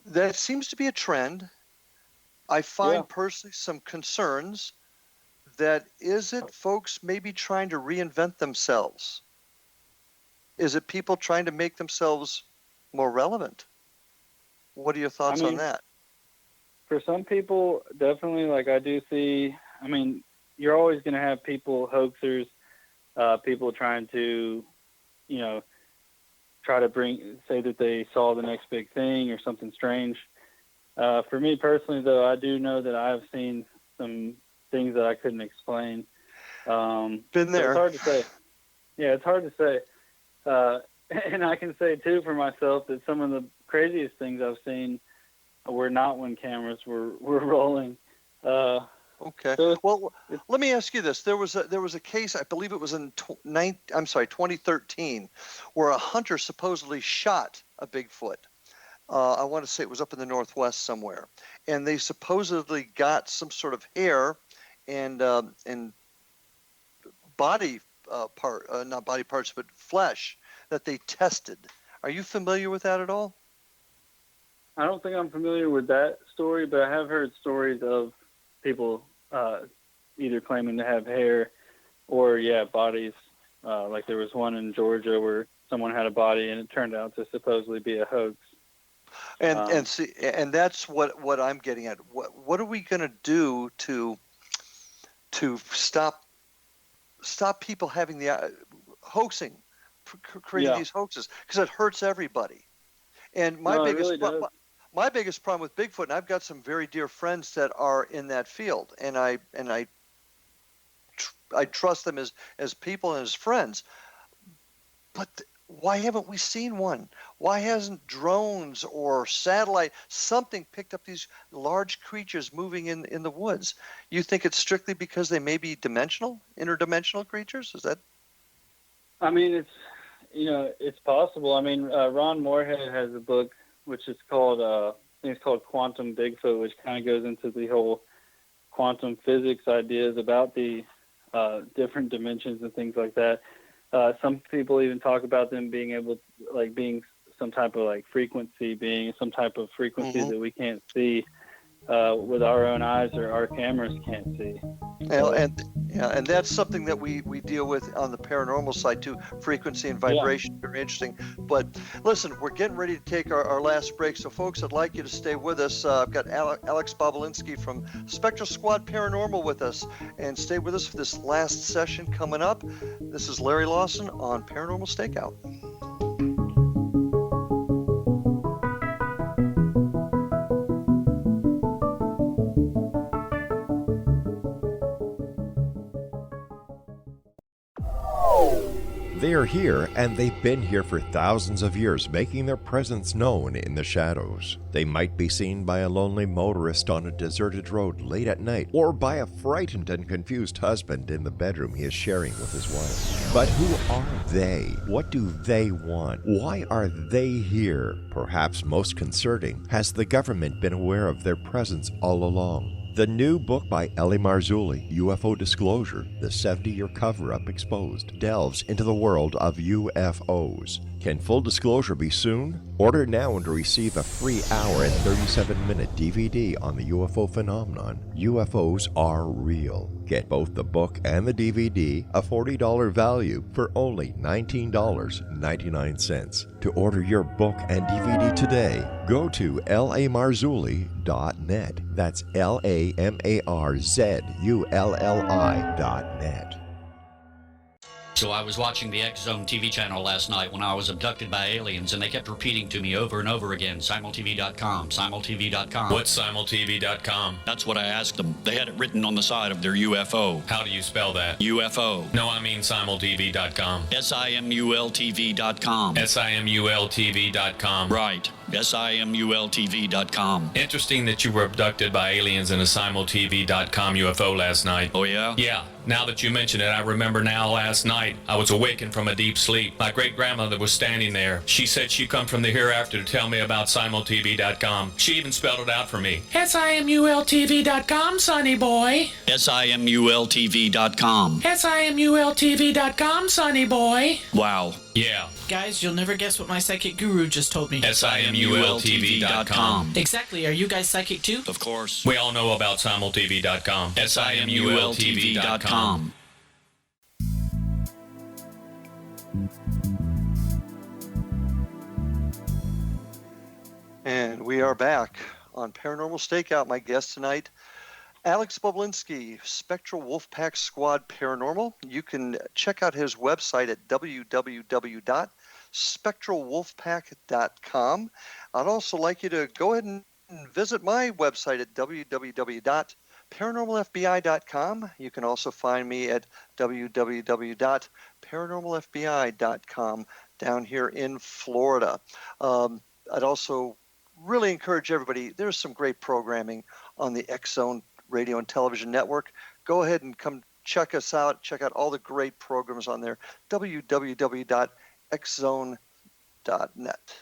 that seems to be a trend. I find personally some concerns that is it folks maybe trying to reinvent themselves? Is it people trying to make themselves more relevant? What are your thoughts on that? For some people, definitely, like I do see, I mean, you're always going to have people, hoaxers, people trying to, you know, try to say that they saw the next big thing or something strange. For me personally, though, I do know that I've seen some things that I couldn't explain. Been there. So it's hard to say. Yeah, it's hard to say. And I can say, too, for myself, that some of the craziest things I've seen were not when cameras were rolling. Okay. So well, let me ask you this. There was a case, I believe it was in 2013, where a hunter supposedly shot a Bigfoot. I want to say it was up in the Northwest somewhere. And they supposedly got some sort of hair and body not body parts, but flesh that they tested. Are you familiar with that at all? I don't think I'm familiar with that story, but I have heard stories of people either claiming to have hair or, bodies. Like there was one in Georgia where someone had a body and it turned out to supposedly be a hoax. And see, and that's what I'm getting at. What are we going to do to stop people having the hoaxing, creating these hoaxes? Because it hurts everybody. And my biggest problem with Bigfoot, and I've got some very dear friends that are in that field, and I trust them as people and as friends. But why haven't we seen one? Why hasn't drones or satellite something picked up these large creatures moving in the woods? You think it's strictly because they may be interdimensional creatures? Is that? I mean, it's possible. I mean, Ron Moorhead has a book which is called I think it's called Quantum Bigfoot, which kind of goes into the whole quantum physics ideas about the different dimensions and things like that. Some people even talk about them being able to, like, being some type of like frequency, being some type of frequency that we can't see with our own eyes or our cameras can't see. And that's something that we deal with on the paranormal side too, frequency and vibration. Very interesting. But listen, we're getting ready to take our last break. So folks, I'd like you to stay with us. I've got Alex Bobulinski from Spectral Squad Paranormal with us, and stay with us for this last session coming up. This is Larry Lawson on Paranormal Stakeout. They are here, and they've been here for thousands of years, making their presence known in the shadows. They might be seen by a lonely motorist on a deserted road late at night, or by a frightened and confused husband in the bedroom he is sharing with his wife. But who are they? What do they want? Why are they here? Perhaps most concerning, has the government been aware of their presence all along? The new book by Ellie Marzulli, UFO Disclosure, the 70-year cover-up exposed, delves into the world of UFOs. Can full disclosure be soon? Order now and receive a free hour and 37-minute DVD on the UFO phenomenon. UFOs are real. Get both the book and the DVD, a $40 value, for only $19.99. To order your book and DVD today, go to lamarzulli.net. That's LAMARZULLI.net. So I was watching the X Zone TV channel last night when I was abducted by aliens, and they kept repeating to me over and over again, simultv.com, simultv.com. What's simultv.com? That's what I asked them. They had it written on the side of their UFO. How do you spell that? UFO. No, I mean simultv.com. simultv.com. simultv.com. Right. simultv.com. Interesting that you were abducted by aliens in a simultv.com UFO last night. Oh, yeah? Yeah. Now that you mention it, I remember now last night I was awakened from a deep sleep. My great-grandmother was standing there. She said she come from the hereafter to tell me about simultv.com. She even spelled it out for me. SIMULTV.com, sonny boy. SIMULTV.com. SIMULTV.com, sonny boy. Wow. Yeah. Guys, you'll never guess what my psychic guru just told me. SIMULTV.com. Exactly. Are you guys psychic too? Of course. We all know about simultv.com. SIMULTV.com. And we are back on Paranormal Stakeout. My guest tonight, Alex Bobulinski, Spectral Wolfpack Squad Paranormal. You can check out his website at www.spectralwolfpack.com. I'd also like you to go ahead and visit my website at www.paranormalfbi.com. You can also find me at www.paranormalfbi.com down here in Florida. I'd also really encourage everybody, there's some great programming on the X Zone Radio and Television Network. Go ahead and come check us out. Check out all the great programs on there, www.xzone.net.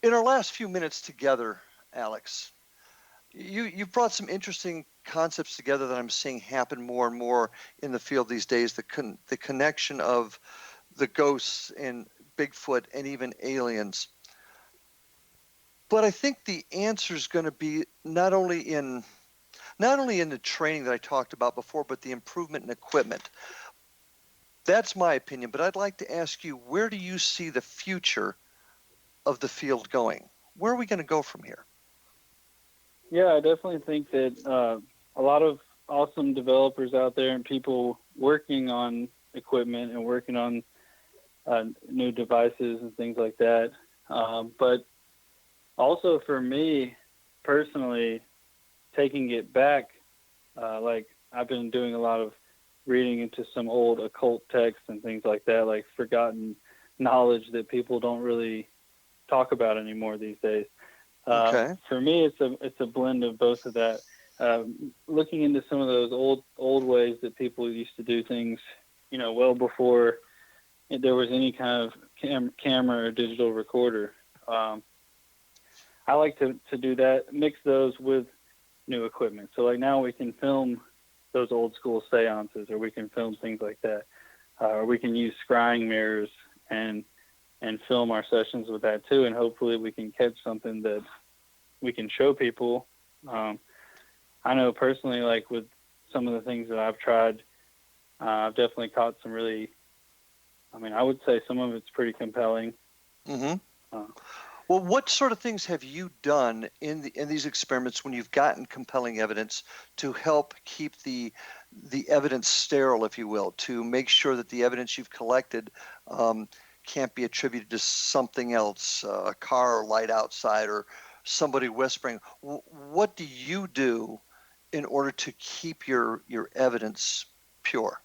In our last few minutes together, Alex, you've brought some interesting concepts together that I'm seeing happen more and more in the field these days, the connection of the ghosts and Bigfoot and even aliens. But I think the answer is going to be not only in the training that I talked about before, but the improvement in equipment. That's my opinion, but I'd like to ask you, where do you see the future of the field going? Where are we going to go from here? Yeah, I definitely think that a lot of awesome developers out there and people working on equipment and working on new devices and things like that. But also for me personally, taking it back, like I've been doing a lot of reading into some old occult texts and things like that, like forgotten knowledge that people don't really talk about anymore these days. Okay. For me, it's a blend of both of that. Looking into some of those old ways that people used to do things, well before there was any kind of camera or digital recorder. I like to do that, mix those with new equipment. So like now we can film those old school seances, or we can film things like that, or we can use scrying mirrors and film our sessions with that too, and hopefully we can catch something that we can show people. I know personally, like with some of the things that I've tried, I've definitely caught some really, I would say some of it's pretty compelling. Mm-hmm. Well, what sort of things have you done in these experiments when you've gotten compelling evidence to help keep the evidence sterile, if you will, to make sure that the evidence you've collected can't be attributed to something else, a car or light outside or somebody whispering? What do you do in order to keep your evidence pure?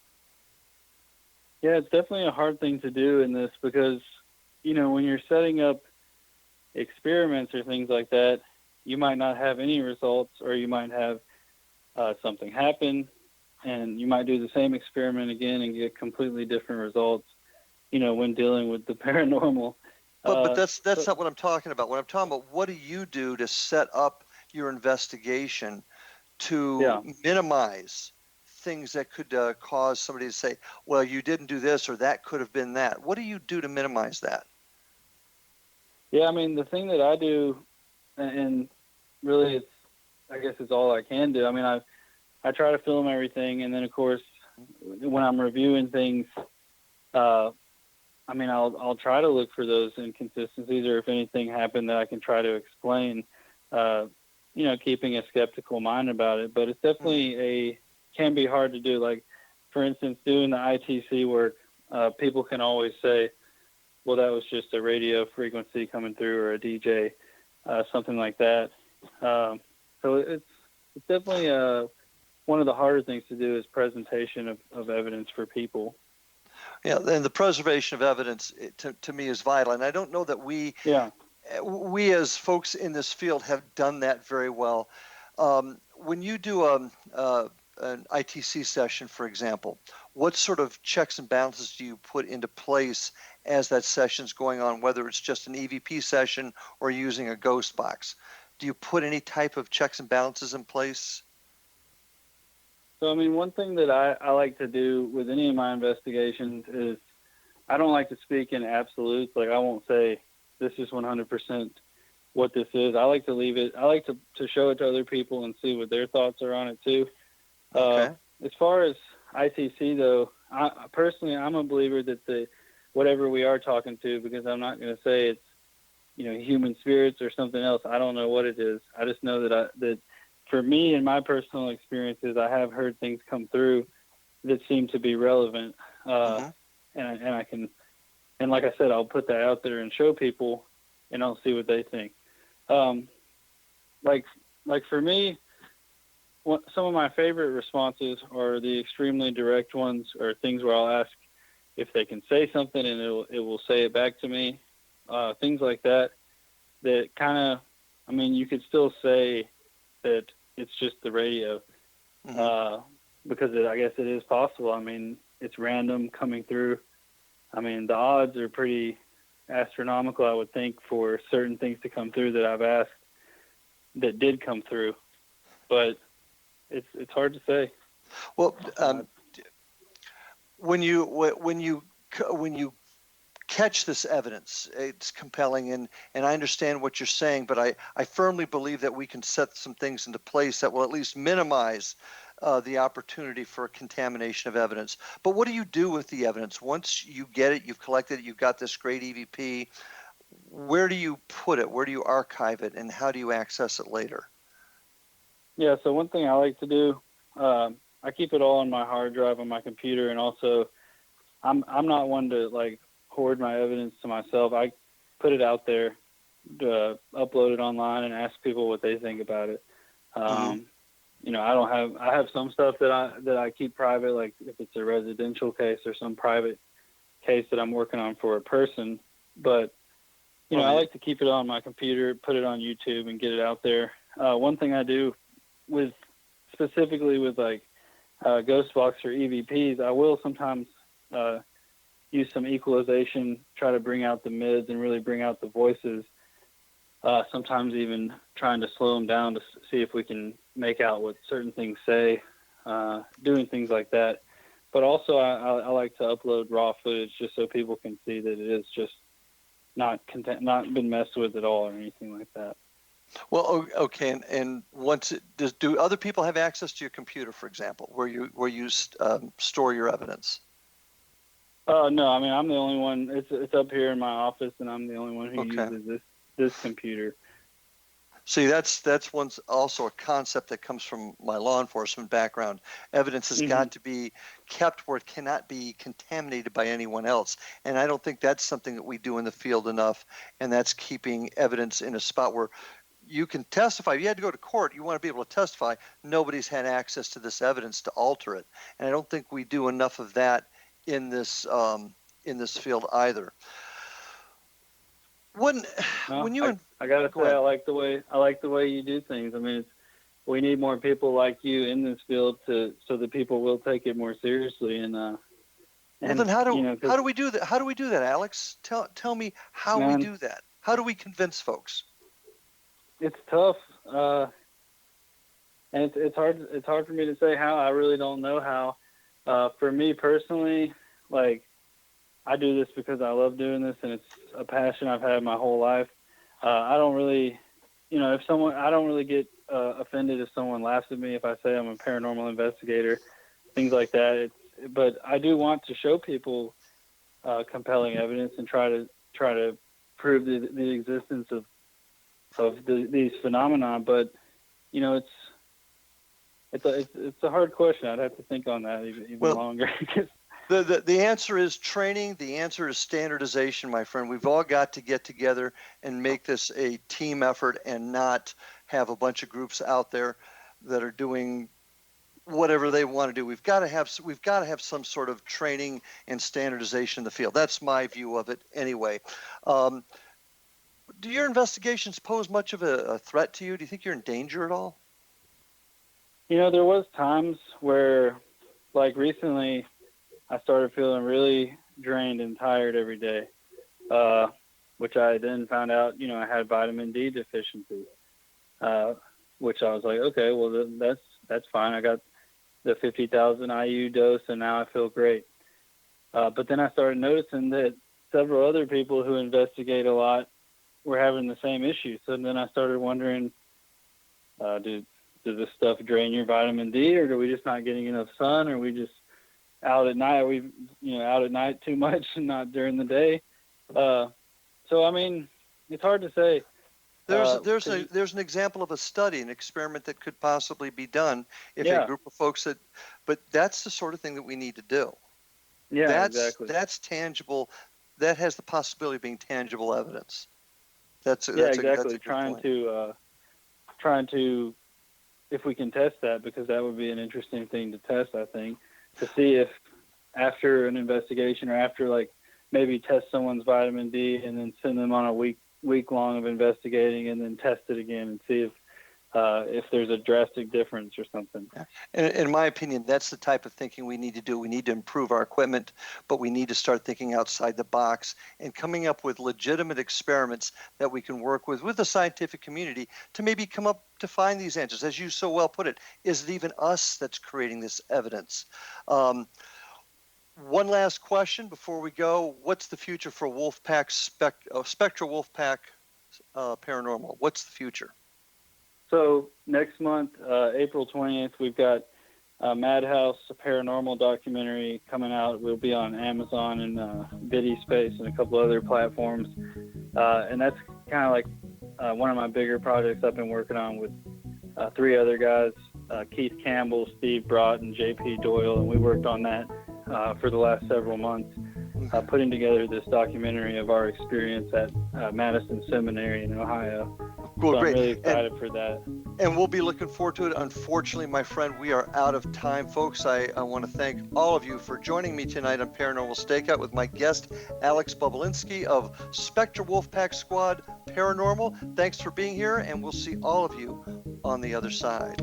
Yeah, it's definitely a hard thing to do in this because, when you're setting up experiments or things like that, you might not have any results, or you might have something happen, and you might do the same experiment again and get completely different results, when dealing with the paranormal. But that's not what I'm talking about. What I'm talking about, what do you do to set up your investigation to minimize things that could cause somebody to say, well, you didn't do this, or that could have been that? What do you do to minimize that? Yeah, the thing that I do, and really I guess it's all I can do. I try to film everything, and then of course, when I'm reviewing things, I'll try to look for those inconsistencies, or if anything happened that I can try to explain, keeping a skeptical mind about it. But it's definitely can be hard to do. Like, for instance, doing the ITC work, people can always say, well, that was just a radio frequency coming through, or a DJ, something like that. So it's definitely one of the harder things to do is presentation of evidence for people. Yeah, and the preservation of evidence to me is vital. And I don't know that we as folks in this field have done that very well. When you do an ITC session, for example, what sort of checks and balances do you put into place as that session's going on, whether it's just an EVP session or using a ghost box? Do you put any type of checks and balances in place? So, I mean, one thing that I like to do with any of my investigations is I don't like to speak in absolutes. Like, I won't say this is 100% what this is. I like to leave it. I like to show it to other people and see what their thoughts are on it too. Okay. As far as ITC though, personally, I'm a believer that whatever we are talking to, because I'm not going to say it's, human spirits or something else. I don't know what it is. I just know that for me and my personal experiences, I have heard things come through that seem to be relevant. And I can, and like I said, I'll put that out there and show people, and I'll see what they think. Like for me, some of my favorite responses are the extremely direct ones, or things where I'll ask if they can say something and it will say it back to me. Things like that kind of, I mean, you could still say that it's just the radio, because I guess it is possible. I mean, it's random coming through. I mean, the odds are pretty astronomical, I would think, for certain things to come through that I've asked that did come through, but it's hard to say. Well, when you catch this evidence, it's compelling, and I understand what you're saying, but I firmly believe that we can set some things into place that will at least minimize the opportunity for contamination of evidence. But what do you do with the evidence? Once you get it, you've collected it, you've got this great EVP, where do you put it? Where do you archive it? And how do you access it later? Yeah, so one thing I like to do, I keep it all on my hard drive on my computer, and also I'm not one to like hoard my evidence to myself. I put it out there, upload it online, and ask people what they think about it. I have some stuff that I keep private, like if it's a residential case or some private case that I'm working on for a person. But I like to keep it on my computer, put it on YouTube, and get it out there. One thing I do specifically with like ghost box or EVPs, I will sometimes use some equalization, try to bring out the mids and really bring out the voices. Sometimes even trying to slow them down to see if we can make out what certain things say, doing things like that. But also I like to upload raw footage just so people can see that it is just not been messed with at all or anything like that. Well, okay, and do other people have access to your computer, for example, where you store your evidence? No, I mean, I'm the only one. It's up here in my office, and I'm the only one who uses this computer. See, that's also a concept that comes from my law enforcement background. Evidence has got to be kept where it cannot be contaminated by anyone else. And I don't think that's something that we do in the field enough, and that's keeping evidence in a spot where you can testify. If you had to go to court, you want to be able to testify. Nobody's had access to this evidence to alter it. And I don't think we do enough of that in this field either. I gotta say, I like the way you do things. I mean, we need more people like you in this field so that people will take it more seriously. Well, then how do we do that? How do we do that, Alex? Tell me how we do that. How do we convince folks? It's tough, and it's hard. It's hard for me to say how. I really don't know how. For me personally, like, I do this because I love doing this, and it's a passion I've had my whole life. I don't really, I don't really get offended if someone laughs at me if I say I'm a paranormal investigator, things like that. But I do want to show people compelling evidence and try to prove the existence of these phenomena. But it's a hard question. I'd have to think on that even longer. The answer is training. The answer is standardization, my friend. We've all got to get together and make this a team effort and not have a bunch of groups out there that are doing whatever they want to do. We've got to have some sort of training and standardization in the field. That's my view of it anyway. Do your investigations pose much of a threat to you? Do you think you're in danger at all? There was times where, like recently, I started feeling really drained and tired every day, which I then found out, I had vitamin D deficiency, which I was like, okay, well, that's fine. I got the 50,000 IU dose, and now I feel great. But then I started noticing that several other people who investigate a lot were having the same issue. So then I started wondering, does this stuff drain your vitamin D, or are we just not getting enough sun? Or are we just out at night? Are we, out at night too much and not during the day? So, I mean, it's hard to say. There's an example of a study, an experiment that could possibly be done if a group of folks but that's the sort of thing that we need to do. Yeah, exactly. That's tangible. That has the possibility of being tangible evidence. Exactly. That's a Trying to, if we can test that, because that would be an interesting thing to test, I think, to see if after an investigation or after maybe test someone's vitamin D and then send them on a week long of investigating and then test it again and see if there's a drastic difference or something. In my opinion, that's the type of thinking we need to do. We need to improve our equipment, but we need to start thinking outside the box and coming up with legitimate experiments that we can work with the scientific community to maybe come up to find these answers. As you so well put it, is it even us that's creating this evidence? One last question before we go. What's the future for Wolfpack Spectra Wolfpack Paranormal? What's the future? So next month, April 20th, we've got Madhouse, a paranormal documentary coming out. We'll be on Amazon and Vidi Space and a couple other platforms. And that's kind of like one of my bigger projects I've been working on with three other guys, Keith Campbell, Steve Brott, and JP Doyle. And we worked on that for the last several months, putting together this documentary of our experience at Madison Seminary in Ohio. Cool, so great. I'm really excited for that. And we'll be looking forward to it. Unfortunately, my friend, we are out of time, folks. I want to thank all of you for joining me tonight on Paranormal Stakeout with my guest, Alex Bobulinski of Spectra Wolfpack Squad Paranormal. Thanks for being here, and we'll see all of you on the other side.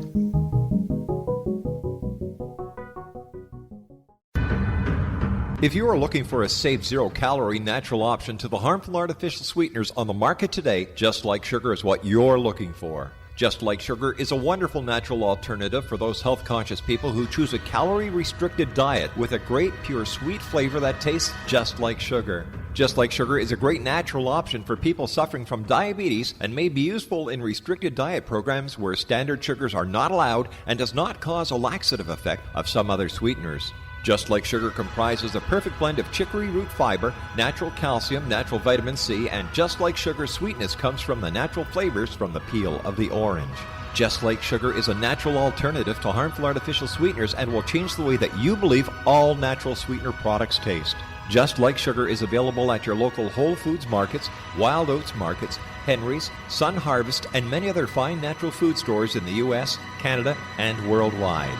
If you are looking for a safe, zero-calorie natural option to the harmful artificial sweeteners on the market today, Just Like Sugar is what you're looking for. Just Like Sugar is a wonderful natural alternative for those health-conscious people who choose a calorie-restricted diet with a great, pure, sweet flavor that tastes just like sugar. Just Like Sugar is a great natural option for people suffering from diabetes and may be useful in restricted diet programs where standard sugars are not allowed and does not cause a laxative effect of some other sweeteners. Just Like Sugar comprises a perfect blend of chicory root fiber, natural calcium, natural vitamin C, and Just Like Sugar's sweetness comes from the natural flavors from the peel of the orange. Just Like Sugar is a natural alternative to harmful artificial sweeteners and will change the way that you believe all natural sweetener products taste. Just Like Sugar is available at your local Whole Foods markets, Wild Oats markets, Henry's, Sun Harvest, and many other fine natural food stores in the U.S., Canada, and worldwide.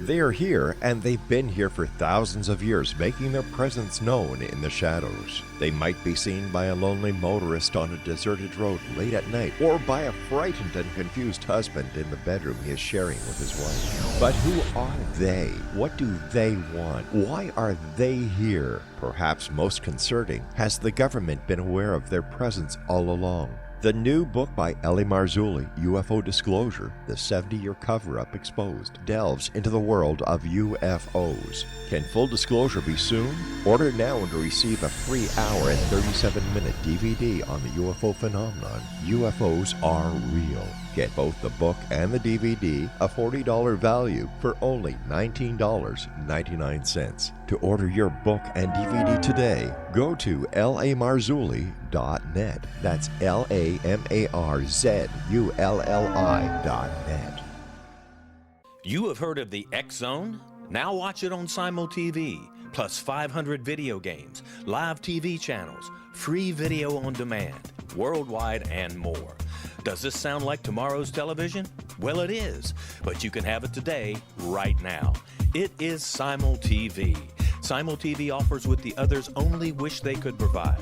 They are here, and they've been here for thousands of years, making their presence known in the shadows. They might be seen by a lonely motorist on a deserted road late at night, or by a frightened and confused husband in the bedroom he is sharing with his wife. But who are they? What do they want? Why are they here? Perhaps most concerning, has the government been aware of their presence all along? The new book by Ellie Marzulli, UFO Disclosure, the 70-year cover-up exposed, delves into the world of UFOs. Can full disclosure be soon? Order now and receive a free hour and 37-minute DVD on the UFO phenomenon. UFOs are real. Get both the book and the DVD, a $40 value, for only $19.99. To order your book and DVD today, go to lamarzulli.net. That's LAMARZULLI.net. You have heard of the X Zone? Now watch it on Simul TV, plus 500 video games, live TV channels, free video on demand, worldwide, and more. Does this sound like tomorrow's television? Well, it is, but you can have it today, right now. It is Simul TV. Simul TV offers what the others only wish they could provide.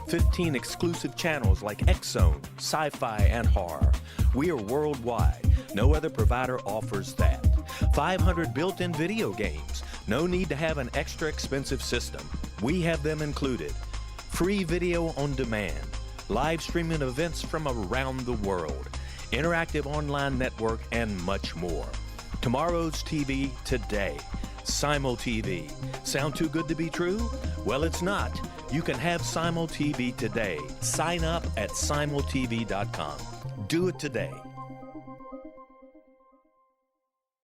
15 exclusive channels like X-Zone, Sci-Fi, and Horror. We are worldwide. No other provider offers that. 500 built-in video games. No need to have an extra expensive system. We have them included. Free video on demand. Live streaming events from around the world. Interactive online network, and much more. Tomorrow's TV today. Simul TV. Sound too good to be true? Well, it's not. You can have Simul TV today. Sign up at simultv.com. Do it today.